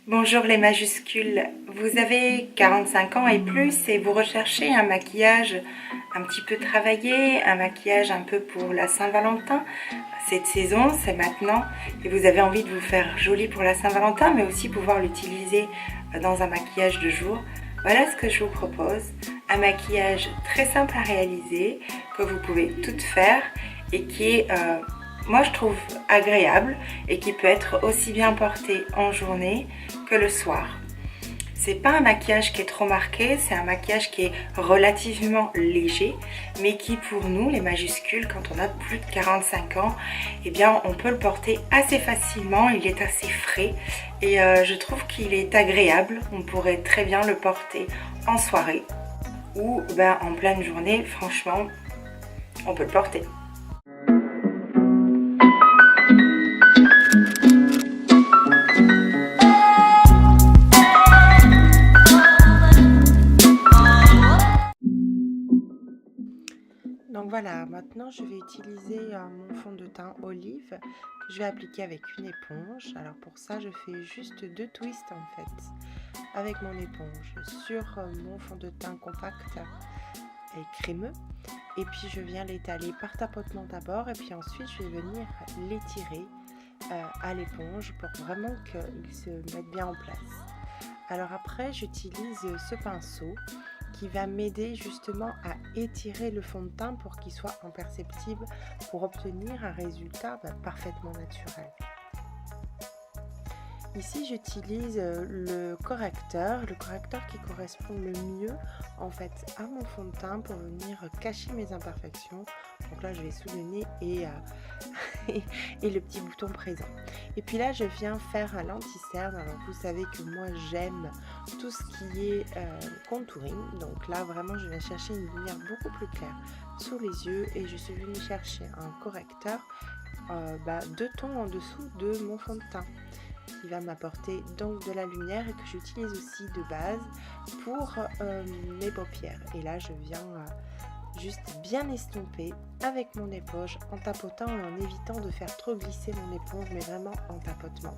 Bonjour les majuscules, vous avez 45 ans et plus et vous recherchez un maquillage un petit peu travaillé, un maquillage un peu pour la Saint-Valentin. Cette saison, c'est maintenant et vous avez envie de vous faire joli pour la Saint-Valentin mais aussi pouvoir l'utiliser dans un maquillage de jour. Voilà ce que je vous propose, un maquillage très simple à réaliser que vous pouvez tout faire et qui est moi je trouve agréable et qui peut être aussi bien porté en journée que le soir. C'est pas un maquillage qui est trop marqué, c'est un maquillage qui est relativement léger, mais qui pour nous, les majuscules, quand on a plus de 45 ans, eh bien on peut le porter assez facilement, il est assez frais et je trouve qu'il est agréable. On pourrait très bien le porter en soirée ou en pleine journée, franchement, on peut le porter. Donc voilà, maintenant je vais utiliser mon fond de teint olive que je vais appliquer avec une éponge. Alors pour ça, je fais juste 2 twists en fait avec mon éponge sur mon fond de teint compact et crémeux. Et puis je viens l'étaler par tapotement d'abord et puis ensuite je vais venir l'étirer à l'éponge pour vraiment qu'il se mette bien en place. Alors après, j'utilise ce pinceau qui va m'aider justement à étirer le fond de teint pour qu'il soit imperceptible, pour obtenir un résultat parfaitement naturel. Ici, j'utilise le correcteur qui correspond le mieux en fait à mon fond de teint pour venir cacher mes imperfections. Donc là, je vais sous le nez et le petit bouton présent. Et puis là, je viens faire un lenti-cerne. Alors vous savez que moi, j'aime tout ce qui est contouring. Donc là, vraiment, je vais chercher une lumière beaucoup plus claire sous les yeux et je suis venue chercher un correcteur 2 tons en dessous de mon fond de teint, qui va m'apporter donc de la lumière et que j'utilise aussi de base pour mes paupières. Et là, je viens juste bien estomper avec mon éponge en tapotant et en évitant de faire trop glisser mon éponge, mais vraiment en tapotement.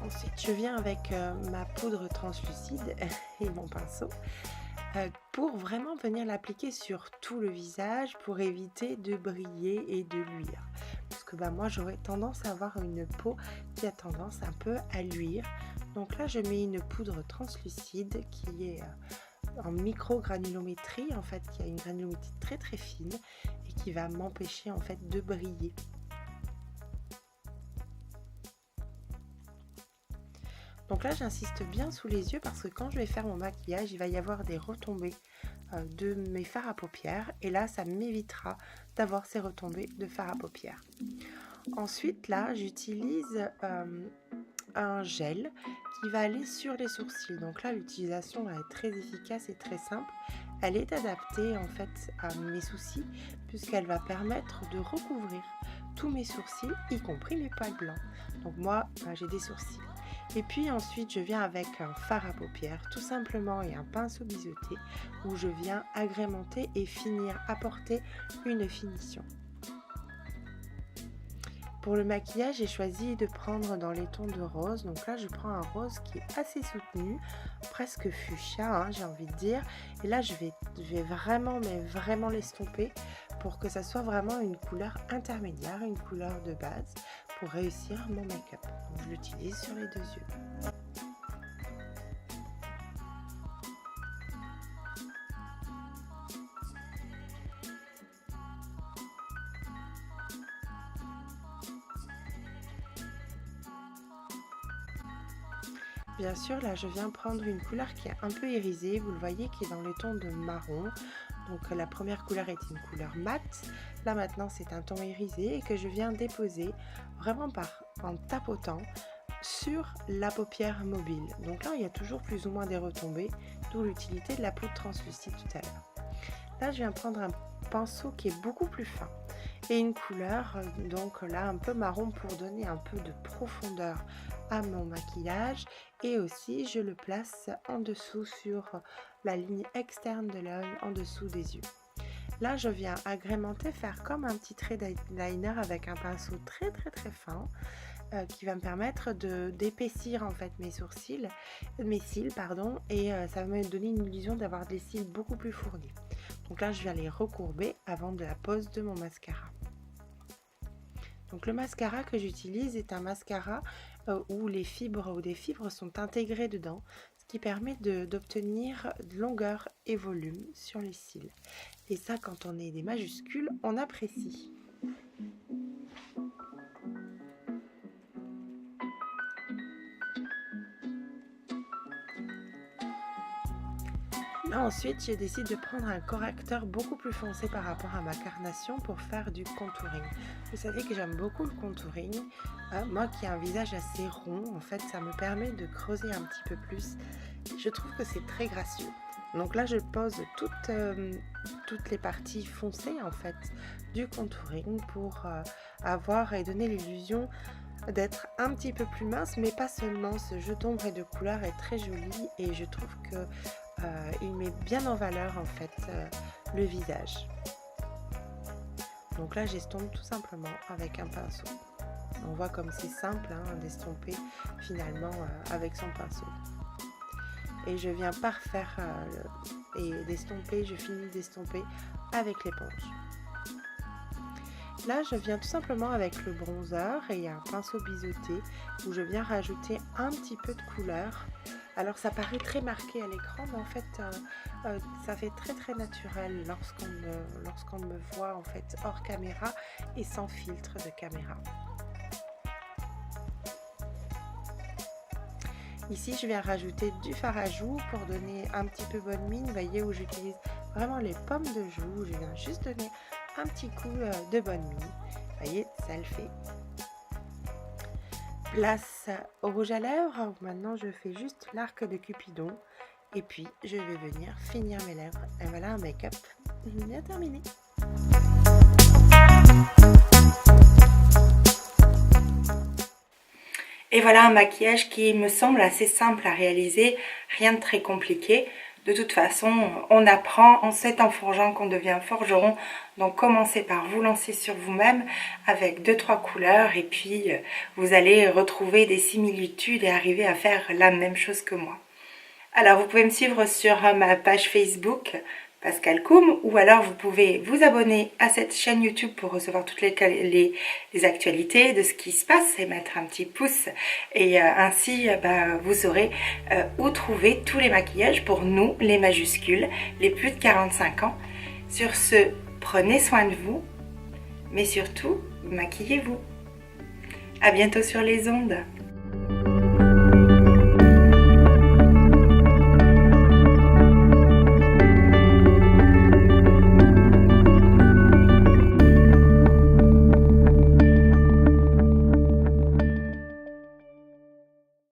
Ensuite, je viens avec ma poudre translucide et mon pinceau pour vraiment venir l'appliquer sur tout le visage pour éviter de briller et de luire. Parce que moi j'aurais tendance à avoir une peau qui a tendance un peu à luire. Donc là je mets une poudre translucide qui est en micro-granulométrie, en fait qui a une granulométrie très très fine et qui va m'empêcher en fait de briller. Donc là j'insiste bien sous les yeux parce que quand je vais faire mon maquillage, il va y avoir des retombées de mes fards à paupières et là ça m'évitera d'avoir ces retombées de fards à paupières. Ensuite là j'utilise un gel qui va aller sur les sourcils. Donc là l'utilisation est très efficace et très simple. Elle est adaptée en fait à mes soucis puisqu'elle va permettre de recouvrir tous mes sourcils, y compris les poils blancs. Donc moi j'ai des sourcils. Et puis ensuite je viens avec un fard à paupières tout simplement et un pinceau biseauté où je viens agrémenter et finir, apporter une finition. Pour le maquillage, j'ai choisi de prendre dans les tons de rose. Donc là, je prends un rose qui est assez soutenu, presque fuchsia, j'ai envie de dire. Et là, je vais vraiment, mais vraiment l'estomper pour que ça soit vraiment une couleur intermédiaire, une couleur de base pour réussir mon make-up. Donc je l'utilise sur les 2 yeux. Bien sûr, là je viens prendre une couleur qui est un peu irisée, vous le voyez, qui est dans les tons de marron. Donc la première couleur est une couleur mat, là maintenant c'est un ton irisé et que je viens déposer vraiment en tapotant sur la paupière mobile. Donc là il y a toujours plus ou moins des retombées, d'où l'utilité de la poudre translucide tout à l'heure. Là je viens prendre un pinceau qui est beaucoup plus fin et une couleur donc là un peu marron pour donner un peu de profondeur à mon maquillage et aussi je le place en dessous sur la ligne externe de l'œil en dessous des yeux. Là, je viens agrémenter, faire comme un petit trait d'eyeliner avec un pinceau très très très fin qui va me permettre d'épaissir en fait mes cils pardon, et ça va me donner une illusion d'avoir des cils beaucoup plus fournis. Donc là, je viens les recourber avant de la pose de mon mascara. Donc le mascara que j'utilise est un mascara où les fibres ou des fibres sont intégrées dedans, ce qui permet d'obtenir de longueur et volume sur les cils. Et ça, quand on est des majuscules, on apprécie. Là, ensuite, j'ai décidé de prendre un correcteur beaucoup plus foncé par rapport à ma carnation pour faire du contouring. Vous savez que j'aime beaucoup le contouring. Moi qui ai un visage assez rond, en fait, ça me permet de creuser un petit peu plus. Je trouve que c'est très gracieux. Donc là, je pose toutes les parties foncées, en fait, du contouring pour avoir et donner l'illusion d'être un petit peu plus mince, mais pas seulement. Ce jeu d'ombre et de couleurs est très joli et je trouve que il met bien en valeur en fait le visage. Donc là, j'estompe tout simplement avec un pinceau. On voit comme c'est simple d'estomper finalement avec son pinceau. Et je viens parfaire et d'estomper, je finis d'estomper avec l'éponge. Là, je viens tout simplement avec le bronzer et un pinceau biseauté où je viens rajouter un petit peu de couleur. Alors ça paraît très marqué à l'écran, mais en fait ça fait très très naturel lorsqu'on me voit en fait hors caméra et sans filtre de caméra. Ici je viens rajouter du fard à joues pour donner un petit peu bonne mine. Vous voyez où j'utilise vraiment les pommes de joue, je viens juste donner un petit coup de bonne mine. Vous voyez, ça le fait. Place au rouge à lèvres. Maintenant je fais juste l'arc de Cupidon et puis je vais venir finir mes lèvres. Et voilà un make-up bien terminé. Et voilà un maquillage qui me semble assez simple à réaliser, rien de très compliqué. De toute façon, on apprend, c'est en forgeant qu'on devient forgeron. Donc commencez par vous lancer sur vous-même avec 2-3 couleurs et puis vous allez retrouver des similitudes et arriver à faire la même chose que moi. Alors vous pouvez me suivre sur ma page Facebook Pascal Koum, ou alors vous pouvez vous abonner à cette chaîne YouTube pour recevoir toutes les actualités de ce qui se passe et mettre un petit pouce, et ainsi vous saurez où trouver tous les maquillages pour nous, les majuscules, les plus de 45 ans. Sur ce, prenez soin de vous, mais surtout, maquillez-vous. À bientôt sur les ondes.